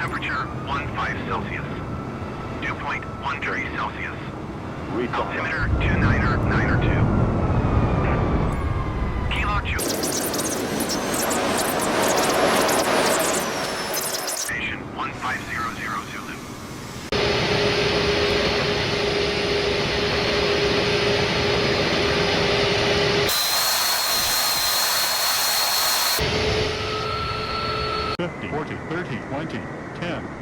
Temperature 15 Celsius. Dew point 1 degree Celsius. Altimeter 299er2. Kilo Ju. Station 1500 Zulu. $50, $40, $30, $20, $10.